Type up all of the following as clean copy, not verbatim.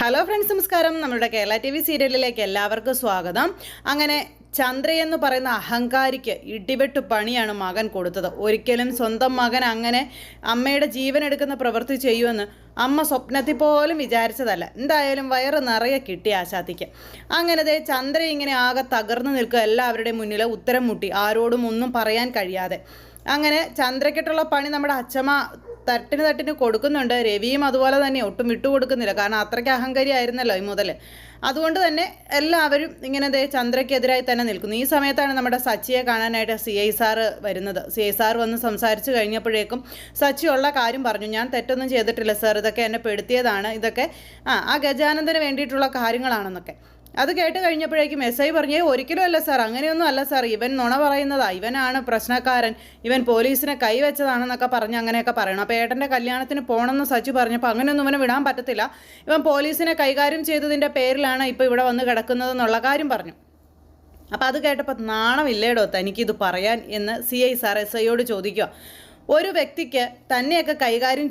Hello friends, നമസ്കാരം. നമ്മുടെ Kerala TV സീരിയലിലേക്ക് എല്ലാവർക്കും സ്വാഗതം. അങ്ങനെ ചന്ദ്രയെന്ന് പറയുന്ന അഹങ്കാരിക്ക് ഇടിവെട്ട് പണിയാണ് മകൻ കൊടുത്തത്. ഒരിക്കലും സ്വന്തം മകൻ അങ്ങനെ അമ്മയുടെ ജീവൻ എടുക്കുന്ന പ്രവൃത്തി ചെയ്യുമെന്ന് അമ്മ സ്വപ്നത്തിൽ പോലും വിചാരിച്ചതല്ല. എന്തായാലും വയറ് നിറയെ കിട്ടി ആശാത്തിക്ക്. അങ്ങനത്തെ ചന്ദ്ര ഇങ്ങനെ ആകെ തകർന്നു നിൽക്കുക, എല്ലാവരുടെയും മുന്നിൽ ഉത്തരം മുട്ടി, ആരോടും ഒന്നും പറയാൻ കഴിയാതെ. അങ്ങനെ ചന്ദ്രയ്ക്കിട്ടുള്ള പണി നമ്മുടെ അച്ഛമ്മ തട്ടിന് കൊടുക്കുന്നുണ്ട്. രവിയും അതുപോലെ തന്നെ ഒട്ടും വിട്ടുകൊടുക്കുന്നില്ല, കാരണം അത്രയ്ക്ക് അഹങ്കാരി ആയിരുന്നല്ലോ ഈ മുതൽ. അതുകൊണ്ട് തന്നെ എല്ലാവരും ഇങ്ങനെ ചന്ദ്രയ്ക്കെതിരായി തന്നെ നിൽക്കുന്നു. ഈ സമയത്താണ് നമ്മുടെ സച്ചിയെ കാണാനായിട്ട് CI സാറ് വരുന്നത്. CI സാർ വന്ന് സംസാരിച്ച് കഴിഞ്ഞപ്പോഴേക്കും സച്ചി ഉള്ള കാര്യം പറഞ്ഞു. ഞാൻ തെറ്റൊന്നും ചെയ്തിട്ടില്ല സാർ, ഇതൊക്കെ എന്നെ പെടുത്തിയതാണ്, ഇതൊക്കെ ആ ഗജാനന്ദന് വേണ്ടിയിട്ടുള്ള കാര്യങ്ങളാണെന്നൊക്കെ. അത് കേട്ട് കഴിഞ്ഞപ്പോഴേക്കും SI പറഞ്ഞേ, ഒരിക്കലും അല്ല സാർ, അങ്ങനെയൊന്നും അല്ല സാർ, ഇവൻ നുണ പറയുന്നതാ, ഇവനാണ് പ്രശ്നക്കാരൻ, ഇവൻ പോലീസിനെ കൈവച്ചതാണെന്നൊക്കെ പറഞ്ഞ് അങ്ങനെയൊക്കെ പറയണം. അപ്പോൾ ഏട്ടൻ്റെ കല്യാണത്തിന് പോകണമെന്ന് സച്ചി പറഞ്ഞപ്പോൾ അങ്ങനെയൊന്നും ഇവനെ വിടാൻ പറ്റത്തില്ല, ഇവൻ പോലീസിനെ കൈകാര്യം ചെയ്തതിൻ്റെ പേരിലാണ് ഇപ്പോൾ ഇവിടെ വന്ന് കിടക്കുന്നതെന്നുള്ള കാര്യം പറഞ്ഞു. അപ്പോൾ അത് കേട്ടപ്പോൾ നാണമില്ലേടോ തനിക്കിത് പറയാൻ എന്ന് CI സാർ SIയോട് ചോദിക്കുക. ഒരു വ്യക്തിക്ക് തന്നെയൊക്കെ കൈകാര്യം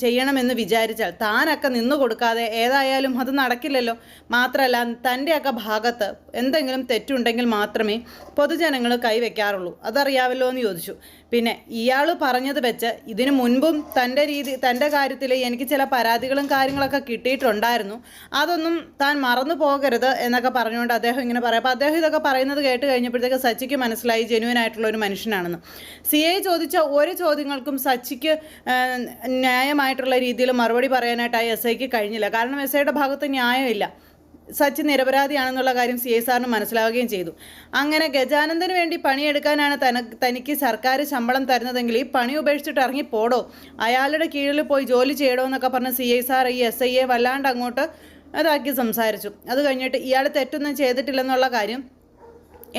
ചെയ്യണമെന്ന് വിചാരിച്ചാൽ താനൊക്കെ നിന്നു കൊടുക്കാതെ ഏതായാലും അത് നടക്കില്ലല്ലോ. മാത്രമല്ല തൻ്റെയൊക്കെ ഭാഗത്ത് എന്തെങ്കിലും തെറ്റുണ്ടെങ്കിൽ മാത്രമേ പൊതുജനങ്ങൾ കൈവയ്ക്കാറുള്ളൂ, അതറിയാമല്ലോ എന്ന് ചോദിച്ചു. പിന്നെ ഇയാൾ പറഞ്ഞത് വെച്ച് ഇതിനു മുൻപും തൻ്റെ കാര്യത്തിൽ എനിക്ക് ചില പരാതികളും കാര്യങ്ങളൊക്കെ കിട്ടിയിട്ടുണ്ടായിരുന്നു, അതൊന്നും താൻ മറന്നു പോകരുത് എന്നൊക്കെ പറഞ്ഞുകൊണ്ട് അദ്ദേഹം ഇങ്ങനെ പറയാം. അപ്പോൾ അദ്ദേഹം ഇതൊക്കെ പറയുന്നത് കേട്ട് കഴിഞ്ഞപ്പോഴത്തേക്ക് സച്ചിക്ക് മനസ്സിലായി ജെന്യുവൻ ആയിട്ടുള്ള ഒരു മനുഷ്യനാണെന്ന്. CI ചോദിച്ച ഒരു ചോദ്യങ്ങൾക്കും സച്ചിക്ക് ന്യായമായിട്ടുള്ള രീതിയിൽ മറുപടി പറയാനായിട്ട് ആ SIക്ക് കഴിഞ്ഞില്ല. കാരണം SIയുടെ ഭാഗത്ത് ന്യായമില്ല, സച്ചി നിരപരാധിയാണെന്നുള്ള കാര്യം CI സാറിന് മനസ്സിലാവുകയും ചെയ്തു. അങ്ങനെ ഗജാനന്ദന് വേണ്ടി പണിയെടുക്കാനാണ് തനിക്ക് സർക്കാർ ശമ്പളം തരുന്നതെങ്കിൽ ഈ പണി ഉപേക്ഷിച്ചിട്ട് ഇറങ്ങി പോടോ, അയാളുടെ കീഴിൽ പോയി ജോലി ചെയ്യടോ എന്നൊക്കെ പറഞ്ഞ് CI സാർ ഈ SIയെ വല്ലാണ്ട് അങ്ങോട്ട് അതാക്കി സംസാരിച്ചു. അത് കഴിഞ്ഞിട്ട് ഇയാൾ തെറ്റൊന്നും ചെയ്തിട്ടില്ലെന്നുള്ള കാര്യം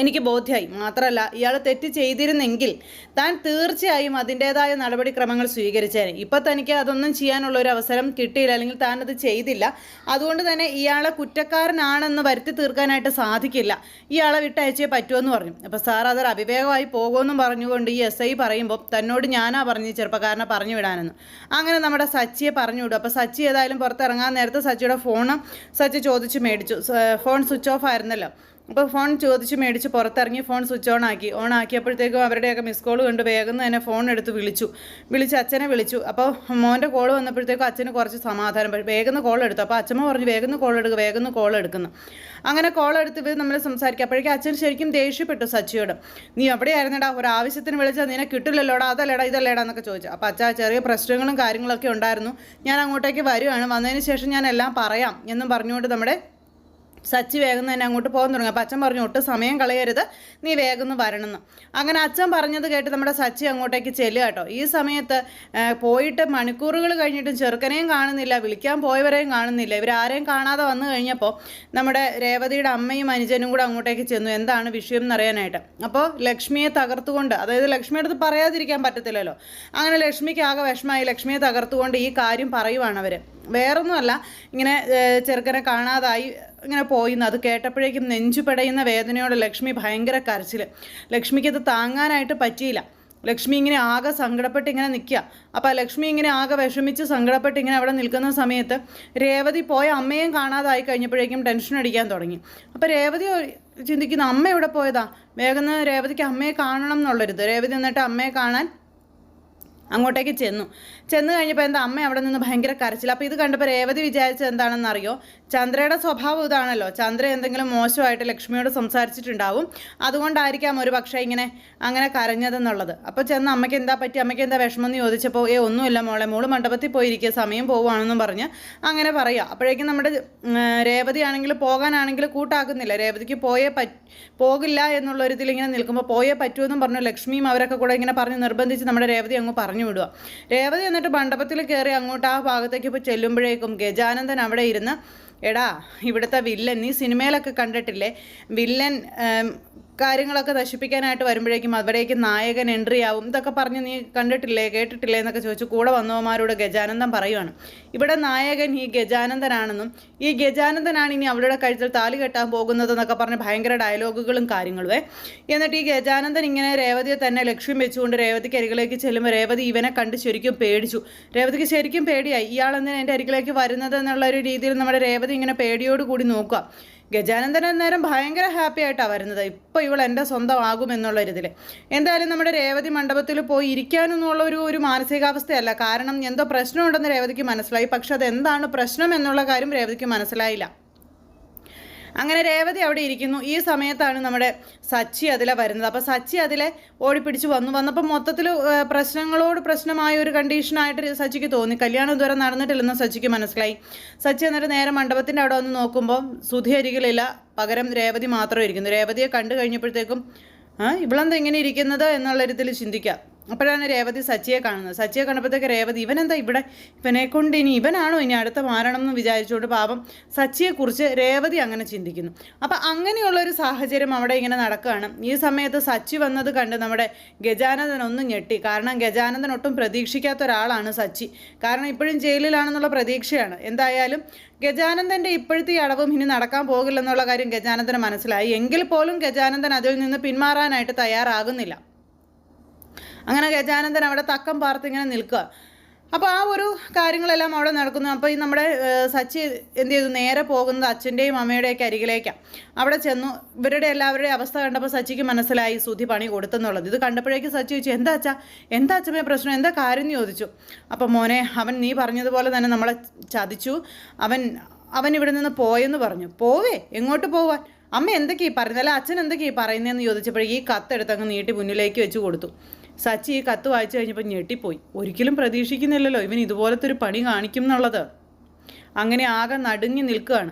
എനിക്ക് ബോധ്യമായി. മാത്രമല്ല ഇയാൾ തെറ്റ് ചെയ്തിരുന്നെങ്കിൽ താൻ തീർച്ചയായും അതിൻ്റേതായ നടപടിക്രമങ്ങൾ സ്വീകരിച്ചേനെ. ഇപ്പം തനിക്ക് അതൊന്നും ചെയ്യാനുള്ളൊരു അവസരം കിട്ടിയില്ല, അല്ലെങ്കിൽ താൻ അത് ചെയ്തില്ല. അതുകൊണ്ട് തന്നെ ഇയാളെ കുറ്റക്കാരനാണെന്ന് വരുത്തി തീർക്കാനായിട്ട് സാധിക്കില്ല, ഇയാളെ വിട്ടയച്ചേ പറ്റുമെന്ന് പറഞ്ഞു. അപ്പോൾ സാർ അതൊരു അവിവേകമായി പോകുമെന്നും പറഞ്ഞുകൊണ്ട് ഈ SI പറയുമ്പോൾ തന്നോട് ഞാനാ പറഞ്ഞു ചെറുപ്പക്കാരനെ പറഞ്ഞു വിടാനെന്ന്. അങ്ങനെ നമ്മുടെ സച്ചിയെ പറഞ്ഞു വിടും. അപ്പോൾ സച്ചി ഏതായാലും പുറത്തിറങ്ങാൻ നേരത്ത് സച്ചിയുടെ ഫോണ് സച്ചി ചോദിച്ച് മേടിച്ചു. ഫോൺ സ്വിച്ച് ഓഫ് ആയിരുന്നല്ലോ. അപ്പോൾ ഫോൺ ചോദിച്ച് മേടിച്ച് പുറത്തിറങ്ങി ഫോൺ സ്വിച്ച് ഓൺ ആക്കിയപ്പോഴത്തേക്കും അവരുടെയൊക്കെ മിസ് കോൾ കണ്ട് വേഗം തന്നെ ഫോൺ എടുത്ത് വിളിച്ച് അച്ഛനെ വിളിച്ചു. അപ്പോൾ മോൻ്റെ കോൾ വന്നപ്പോഴത്തേക്കും അച്ഛന് കുറച്ച് സമാധാനം, വേഗം കോൾ എടുത്തു. അപ്പോൾ അച്ഛമ്മ പറഞ്ഞു വേഗം കോൾ എടുക്കുന്നു. അങ്ങനെ കോൾ എടുത്ത് ഇവർ നമ്മൾ സംസാരിക്കുക. അപ്പോഴേക്കും അച്ഛൻ ശരിക്കും ദേഷ്യപ്പെട്ടു സച്ചിയോട്. നീ എവിടെയായിരുന്നടാ, ഒരു ആവശ്യത്തിന് വിളിച്ചാൽ നിന്നെ കിട്ടില്ലല്ലോടാ, അതല്ലേടാ ഇതല്ലേടാ എന്നൊക്കെ ചോദിച്ചു. അപ്പോൾ അച്ഛാ ചെറിയ പ്രശ്നങ്ങളും കാര്യങ്ങളൊക്കെ ഉണ്ടായിരുന്നു, ഞാൻ അങ്ങോട്ടേക്ക് വരുവാണ്, വന്നതിന് ശേഷം ഞാൻ എല്ലാം പറയാം എന്നും പറഞ്ഞുകൊണ്ട് നമ്മുടെ സച്ചി വേഗം തന്നെ അങ്ങോട്ട് പോകാൻ തുടങ്ങി. അപ്പം അച്ഛൻ പറഞ്ഞു ഒട്ടും സമയം കളയരുത്, നീ വേഗം വരണമെന്ന്. അങ്ങനെ അച്ഛൻ പറഞ്ഞത് കേട്ട് നമ്മുടെ സച്ചി അങ്ങോട്ടേക്ക് ചെല്ലുക കേട്ടോ. ഈ സമയത്ത് പോയിട്ട് മണിക്കൂറുകൾ കഴിഞ്ഞിട്ടും ചെറുക്കനെയും കാണുന്നില്ല, വിളിക്കാൻ പോയവരെയും കാണുന്നില്ല. ഇവരാരെയും കാണാതെ വന്നു കഴിഞ്ഞപ്പോൾ നമ്മുടെ രേവതിയുടെ അമ്മയും അനുജനും കൂടെ അങ്ങോട്ടേക്ക് ചെന്നു, എന്താണ് വിഷയം എന്നറിയാനായിട്ട്. അപ്പോൾ ലക്ഷ്മിയെ തകർത്തുകൊണ്ട്, അതായത് ലക്ഷ്മിയുടെ അടുത്ത് പറയാതിരിക്കാൻ പറ്റത്തില്ലല്ലോ, അങ്ങനെ ലക്ഷ്മിക്ക് ആകെ വിഷമമായി. ലക്ഷ്മിയെ തകർത്തുകൊണ്ട് ഈ കാര്യം പറയുവാണ് അവർ. വേറൊന്നുമല്ല, ഇങ്ങനെ ചെറുക്കനെ കാണാതായി ഇങ്ങനെ പോയിന്ന്. അത് കേട്ടപ്പോഴേക്കും നെഞ്ചു പെടയുന്ന വേദനയോടെ ലക്ഷ്മി ഭയങ്കര കരച്ചിൽ. ലക്ഷ്മിക്കത് താങ്ങാനായിട്ട് പറ്റിയില്ല. ലക്ഷ്മി ഇങ്ങനെ ആകെ സങ്കടപ്പെട്ട് ഇങ്ങനെ നിൽക്കുക. അപ്പോൾ ലക്ഷ്മി ഇങ്ങനെ ആകെ വിഷമിച്ച് സങ്കടപ്പെട്ട് ഇങ്ങനെ അവിടെ നിൽക്കുന്ന സമയത്ത് രേവതി പോയ അമ്മയും കാണാതായി കഴിഞ്ഞപ്പോഴേക്കും ടെൻഷൻ അടിക്കാൻ തുടങ്ങി. അപ്പോൾ രേവതി ചിന്തിക്കുന്നു, അമ്മ എവിടെ പോയതാ, വേഗം രേവതിക്ക് അമ്മയെ കാണണം എന്നുള്ളൊരിത്. രേവതി എന്നിട്ട് അമ്മയെ കാണാൻ അങ്ങോട്ടേക്ക് ചെന്നു കഴിഞ്ഞപ്പോൾ എന്താ അമ്മ അവിടെ നിന്ന് ഭയങ്കര കരച്ചിൽ. അപ്പോൾ ഇത് കണ്ടപ്പോൾ രേവതി വിചാരിച്ചത് എന്താണെന്നറിയോ, ചന്ദ്രയുടെ സ്വഭാവം ഇതാണല്ലോ, ചന്ദ്ര എന്തെങ്കിലും മോശമായിട്ട് ലക്ഷ്മിയോട് സംസാരിച്ചിട്ടുണ്ടാവും, അതുകൊണ്ടായിരിക്കാം ഒരു പക്ഷേ ഇങ്ങനെ അങ്ങനെ കരഞ്ഞതെന്നുള്ളത്. അപ്പോൾ ചെന്ന് അമ്മയ്ക്ക് എന്താ പറ്റി, അമ്മയ്ക്ക് എന്താ വിഷമം എന്ന് ചോദിച്ചപ്പോൾ ഒന്നുമില്ല മോള് മണ്ഡപത്തിൽ പോയിരിക്കുക, സമയം പോവുകയാണെന്നും പറഞ്ഞ് അങ്ങനെ പറയുക. അപ്പോഴേക്കും നമ്മുടെ രേവതി ആണെങ്കിൽ പോകാനാണെങ്കിൽ കൂട്ടാക്കുന്നില്ല. രേവതിക്ക് പോകില്ല എന്നുള്ളൊരിതിൽ ഇങ്ങനെ നിൽക്കുമ്പോൾ പോയേ പറ്റുമെന്നും പറഞ്ഞു ലക്ഷ്മിയും അവരൊക്കെ കൂടെ ഇങ്ങനെ പറഞ്ഞ് നിർബന്ധിച്ച് നമ്മുടെ രേവതി അങ്ങ് പറഞ്ഞു വിടുക. രേവതി എന്നിട്ട് മണ്ഡപത്തിൽ കയറി അങ്ങോട്ട് ആ ഭാഗത്തേക്ക് ഇപ്പോൾ ചെല്ലുമ്പോഴേക്കും ഗജാനന്ദൻ അവിടെ ഇരുന്ന്, എടാ ഇവിടുത്തെ വില്ലൻ നീ സിനിമയിലൊക്കെ കണ്ടിട്ടില്ലേ, വില്ലൻ കാര്യങ്ങളൊക്കെ നശിപ്പിക്കാനായിട്ട് വരുമ്പോഴേക്കും അവിടേക്ക് നായകൻ എൻട്രി ആവും. ഇതൊക്കെ പറഞ്ഞ് നീ കണ്ടിട്ടില്ലേ കേട്ടിട്ടില്ലേ എന്നൊക്കെ ചോദിച്ചു കൂടെ വന്നവന്മാരോട് ഗജാനന്ദൻ പറയുവാണ്, ഇവിടെ നായകൻ ഈ ഗജാനന്ദനാണെന്നും ഈ ഗജാനന്ദനാണ് ഇനി അവളുടെ കഴുത്തിൽ താലി കെട്ടാൻ പോകുന്നതെന്നൊക്കെ പറഞ്ഞ് ഭയങ്കര ഡയലോഗുകളും കാര്യങ്ങളുമേ. എന്നിട്ട് ഈ ഗജാനന്ദൻ ഇങ്ങനെ രേവതിയെ തന്നെ ലക്ഷ്യം വെച്ചുകൊണ്ട് രേവതിക്ക് അരികിലേക്ക് ചെല്ലുമ്പോൾ രേവതി ഇവനെ കണ്ട് ശരിക്കും പേടിച്ചു. രേവതിക്ക് ശരിക്കും പേടിയായി, ഇയാളെന്തിനാ എൻ്റെ അരികിലേക്ക് വരുന്നത് എന്നുള്ള ഒരു രീതിയിൽ നമ്മുടെ രേവതി ഇങ്ങനെ പേടിയോടുകൂടി നോക്കുക. ഗജാനന്ദൻ അന്നേരം ഭയങ്കര ഹാപ്പി ആയിട്ടാണ് വരുന്നത്, ഇപ്പോൾ ഇവൾ എൻ്റെ സ്വന്തമാകുമെന്നുള്ളൊരിതിൽ. എന്തായാലും നമ്മുടെ രേവതി മണ്ഡപത്തിൽ പോയി ഇരിക്കാനെന്നുള്ള ഒരു മാനസികാവസ്ഥയല്ല, കാരണം എന്തോ പ്രശ്നമുണ്ടെന്ന് രേവതിക്ക് മനസ്സിലായി. പക്ഷെ അതെന്താണ് പ്രശ്നം എന്നുള്ള കാര്യം രേവതിക്ക് മനസ്സിലായില്ല. അങ്ങനെ രേവതി അവിടെ ഇരിക്കുന്നു. ഈ സമയത്താണ് നമ്മുടെ സച്ചി അതിലെ വരുന്നത്. അപ്പോൾ സച്ചി അതിലെ ഓടിപ്പിടിച്ച് വന്നപ്പോൾ മൊത്തത്തിൽ പ്രശ്നങ്ങളോട് പ്രശ്നമായ ഒരു കണ്ടീഷനായിട്ട് സച്ചിക്ക് തോന്നി. കല്യാണം ഇതുവരെ നടന്നിട്ടില്ലെന്ന് സച്ചിക്ക് മനസ്സിലായി. സച്ചി എന്നിട്ട് നേരെ മണ്ഡപത്തിൻ്റെ അവിടെ വന്ന് നോക്കുമ്പോൾ സുധി അരികിലില്ല, പകരം രേവതി മാത്രം ഇരിക്കുന്നു. രേവതിയെ കണ്ടു കഴിഞ്ഞപ്പോഴത്തേക്കും ഇവളെന്താ ഇങ്ങനെ ഇരിക്കുന്നത് എന്നുള്ളൊരിതിൽ ചിന്തിക്കുക. അപ്പോഴാണ് രേവതി സച്ചിയെ കാണുന്നത്. സച്ചിയെ കണ്ടപ്പോഴത്തേക്ക് രേവതി ഇവനെന്താ ഇവിടെ, ഇവനെ കൊണ്ട് ഇവനാണോ ഇനി അടുത്ത മാരണം എന്ന് വിചാരിച്ചുകൊണ്ട് പാപം സച്ചിയെക്കുറിച്ച് രേവതി അങ്ങനെ ചിന്തിക്കുന്നു. അപ്പം അങ്ങനെയുള്ളൊരു സാഹചര്യം അവിടെ ഇങ്ങനെ നടക്കുകയാണ്. ഈ സമയത്ത് സച്ചി വന്നത് കണ്ട് നമ്മുടെ ഗജാനന്ദൻ ഒന്ന് ഞെട്ടി. കാരണം ഗജാനന്ദൻ ഒട്ടും പ്രതീക്ഷിക്കാത്ത ഒരാളാണ് സച്ചി. കാരണം ഇപ്പോഴും ജയിലിലാണെന്നുള്ള പ്രതീക്ഷയാണ്. എന്തായാലും ഗജാനന്ദൻ്റെ ഇപ്പോഴത്തെ അടവും ഇനി നടക്കാൻ പോകില്ലെന്നുള്ള കാര്യം ഗജാനന്ദന് മനസ്സിലായി. എങ്കിൽ പോലും ഗജാനന്ദൻ അതിൽ നിന്ന് പിന്മാറാനായിട്ട് തയ്യാറാകുന്നില്ല. അങ്ങനെ ഗജാനന്ദൻ അവിടെ തക്കം പാർത്ത് ഇങ്ങനെ നിൽക്കുക. അപ്പോൾ ആ ഒരു കാര്യങ്ങളെല്ലാം അവിടെ നടക്കുന്നു. അപ്പോൾ ഈ നമ്മുടെ സച്ചി എന്ത് ചെയ്തു, നേരെ പോകുന്നത് അച്ഛൻ്റെയും അമ്മയുടെയൊക്കെ അരികിലേക്കാണ്. അവിടെ ചെന്നു ഇവരുടെ എല്ലാവരുടെയും അവസ്ഥ കണ്ടപ്പോൾ സച്ചിക്ക് മനസ്സിലായി സുധി പണി കൊടുത്തെന്നുള്ളത്. ഇത് കണ്ടപ്പോഴേക്ക് സച്ചി ചോദിച്ചു, എന്താ അച്ഛമ്മേ പ്രശ്നം, എന്താ കാര്യം എന്ന് ചോദിച്ചു. അപ്പം മോനെ, അവൻ നീ പറഞ്ഞതുപോലെ തന്നെ നമ്മളെ ചതിച്ചു, അവൻ ഇവിടെ നിന്ന് പോയെന്ന് പറഞ്ഞു. പോവേ, എങ്ങോട്ട് പോവാൻ, അമ്മ എന്തൊക്കെയാ പറയുന്നത്, അല്ല അച്ഛൻ എന്തൊക്കെയാ പറയുന്നതെന്ന് ചോദിച്ചപ്പോഴേക്ക് ഈ കത്തെടുത്തങ്ങ് നീട്ടി മുന്നിലേക്ക് വെച്ച് കൊടുത്തു. സച്ചി ഈ കത്ത് വായിച്ചു കഴിഞ്ഞപ്പോൾ ഞെട്ടിപ്പോയി. ഒരിക്കലും പ്രതീക്ഷിക്കുന്നില്ലല്ലോ ഇവൻ ഇതുപോലത്തെ ഒരു പണി കാണിക്കും എന്നുള്ളത്. അങ്ങനെ ആകെ നടുങ്ങി നിൽക്കുകയാണ്.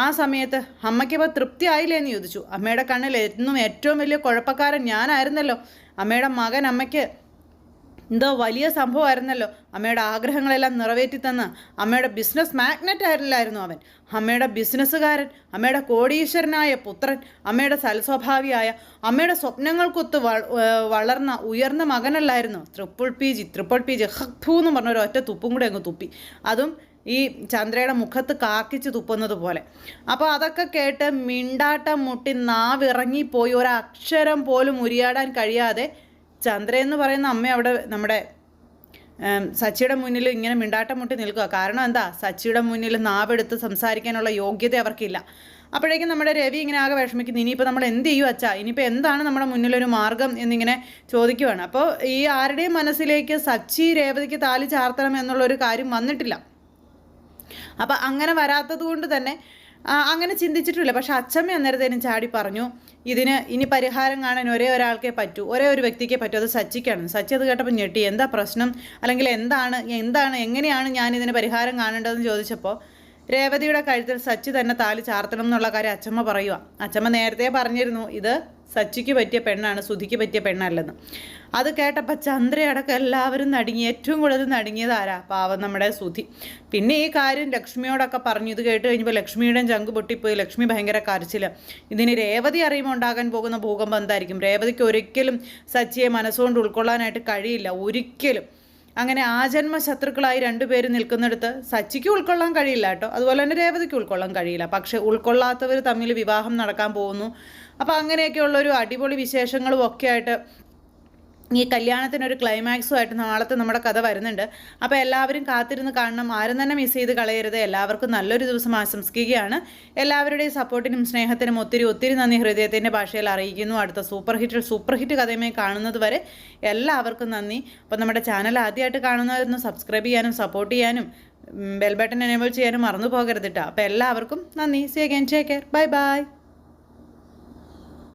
ആ സമയത്ത് അമ്മയ്ക്കിപ്പോൾ തൃപ്തി ആയില്ലേ എന്ന് ചോദിച്ചു. അമ്മയുടെ കണ്ണിൽ എന്നും ഏറ്റവും വലിയ കുഴപ്പക്കാരൻ ഞാനായിരുന്നല്ലോ. അമ്മയുടെ മകൻ അമ്മയ്ക്ക് എന്തോ വലിയ സംഭവമായിരുന്നല്ലോ. അമ്മയുടെ ആഗ്രഹങ്ങളെല്ലാം നിറവേറ്റി തന്ന് അമ്മയുടെ ബിസിനസ് മാഗ്നറ്റ് ആയിരുന്നില്ലായിരുന്നു അവൻ. അമ്മയുടെ ബിസിനസ്സുകാരൻ, അമ്മയുടെ കോടീശ്വരനായ പുത്രൻ, അമ്മയുടെ സൽസ്വഭാവിയായ, അമ്മയുടെ സ്വപ്നങ്ങൾക്കൊത്ത് വളർന്ന ഉയർന്ന മകനല്ലായിരുന്നു. ട്രിപ്പിൾ പി ജി ഹൂ എന്ന് പറഞ്ഞൊരു ഒറ്റ തുപ്പും കൂടെ അങ്ങ് തുപ്പി. അതും ഈ ചന്ദ്രയുടെ മുഖത്ത് കാക്കിച്ച് തുപ്പുന്നത് പോലെ. അപ്പോൾ അതൊക്കെ കേട്ട് മിണ്ടാട്ടം മുട്ടി നാവിറങ്ങിപ്പോയി. ഒരക്ഷരം പോലും ഉരിയാടാൻ കഴിയാതെ ചന്ദ്ര എന്ന് പറയുന്ന അമ്മ അവിടെ നമ്മുടെ സച്ചിയുടെ മുന്നിൽ ഇങ്ങനെ മിണ്ടാട്ടം മുട്ടി നിൽക്കുക. കാരണം എന്താ, സച്ചിയുടെ മുന്നിൽ നാവെടുത്ത് സംസാരിക്കാനുള്ള യോഗ്യത അവർക്കില്ല. അപ്പോഴേക്കും നമ്മുടെ രവി ഇങ്ങനെ ആകെ വിഷമിക്കുന്നു. ഇനിയിപ്പോൾ നമ്മൾ എന്ത് ചെയ്യും അച്ഛാ, ഇനിയിപ്പോൾ എന്താണ് നമ്മുടെ മുന്നിലൊരു മാർഗം എന്നിങ്ങനെ ചോദിക്കുവാണ്. അപ്പോൾ ഈ ആരുടെയും മനസ്സിലേക്ക് സച്ചി രേവതിക്ക് താലി ചാർത്തണം എന്നുള്ളൊരു കാര്യം വന്നിട്ടില്ല. അപ്പം അങ്ങനെ വരാത്തത് കൊണ്ട് തന്നെ അങ്ങനെ ചിന്തിച്ചിട്ടില്ല. പക്ഷെ അച്ഛമ്മ അന്നേരത്തേനും ചാടി പറഞ്ഞു, ഇതിന് ഇനി പരിഹാരം കാണാൻ ഒരേ ഒരാൾക്കേ പറ്റൂ, ഒരേ ഒരു വ്യക്തിക്കേ പറ്റൂ, അത് സച്ചിക്കാണ്. സച്ചി അത് കേട്ടപ്പോൾ ഞെട്ടി. എന്താ പ്രശ്നം, അല്ലെങ്കിൽ എന്താണ് എങ്ങനെയാണ് ഞാൻ ഇതിന് പരിഹാരം കാണേണ്ടതെന്ന് ചോദിച്ചപ്പോൾ രേവതിയുടെ കഴുത്തിൽ സച്ചി തന്നെ താലി ചാർത്തണം എന്നുള്ള കാര്യം അച്ഛമ്മ പറയുക. അച്ഛമ്മ നേരത്തെ പറഞ്ഞിരുന്നു ഇത് സച്ചിക്ക് പറ്റിയ പെണ്ണാണ്, സുധിക്ക് പറ്റിയ പെണ്ണല്ലെന്ന്. അത് കേട്ടപ്പോൾ ചന്ദ്രയടക്കം എല്ലാവരും നടുങ്ങി. ഏറ്റവും കൂടുതൽ നടുങ്ങിയത് ആരാ, പാവം നമ്മുടെ സുധി. പിന്നെ ഈ കാര്യം ലക്ഷ്മിയോടൊക്കെ പറഞ്ഞു. ഇത് കേട്ട് കഴിഞ്ഞപ്പോൾ ലക്ഷ്മിയുടെയും ചങ്ക് പൊട്ടിപ്പോയി. ലക്ഷ്മി ഭയങ്കര കരച്ചിൽ. ഇതിന് രേവതി അറിയുമ്പോൾ ഉണ്ടാകാൻ പോകുന്ന ഭൂകമ്പം എന്തായിരിക്കും. രേവതിക്ക് ഒരിക്കലും സച്ചിയെ മനസ്സുകൊണ്ട് ഉൾക്കൊള്ളാനായിട്ട് കഴിയില്ല, ഒരിക്കലും. അങ്ങനെ ആജന്മ ശത്രുക്കളായി രണ്ടുപേരും നിൽക്കുന്നിടത്ത് സച്ചിക്ക് ഉൾക്കൊള്ളാൻ കഴിയില്ല കേട്ടോ, അതുപോലെ തന്നെ രേവതിക്ക് ഉൾക്കൊള്ളാൻ കഴിയില്ല. പക്ഷെ ഉൾക്കൊള്ളാത്തവർ തമ്മിൽ വിവാഹം നടക്കാൻ പോകുന്നു. അപ്പോൾ അങ്ങനെയൊക്കെയുള്ളൊരു അടിപൊളി വിശേഷങ്ങളും ഒക്കെ ആയിട്ട് ഈ കല്യാണത്തിനൊരു ക്ലൈമാക്സുമായിട്ട് നാളത്തെ നമ്മുടെ കഥ വരുന്നുണ്ട്. അപ്പോൾ എല്ലാവരും കാത്തിരുന്ന് കാണണം, ആരും തന്നെ മിസ് ചെയ്ത് കളയരുത്. എല്ലാവർക്കും നല്ലൊരു ദിവസം ആശംസിക്കുകയാണ്. എല്ലാവരുടെയും സപ്പോർട്ടിനും സ്നേഹത്തിനും ഒത്തിരി നന്ദി ഹൃദയത്തിൻ്റെ ഭാഷയിൽ അറിയിക്കുന്നു. അടുത്ത സൂപ്പർ ഹിറ്റ് കഥയുമായി കാണുന്നത് വരെ എല്ലാവർക്കും നന്ദി. അപ്പോൾ നമ്മുടെ ചാനൽ ആദ്യമായിട്ട് കാണുന്നവരൊന്ന് സബ്സ്ക്രൈബ് ചെയ്യാനും സപ്പോർട്ട് ചെയ്യാനും ബെൽ ബട്ടൺ എനേബിൾ ചെയ്യാനും മറന്നു പോകരുത് കേട്ടോ. അപ്പോൾ എല്ലാവർക്കും നന്ദി. See again, take care, by.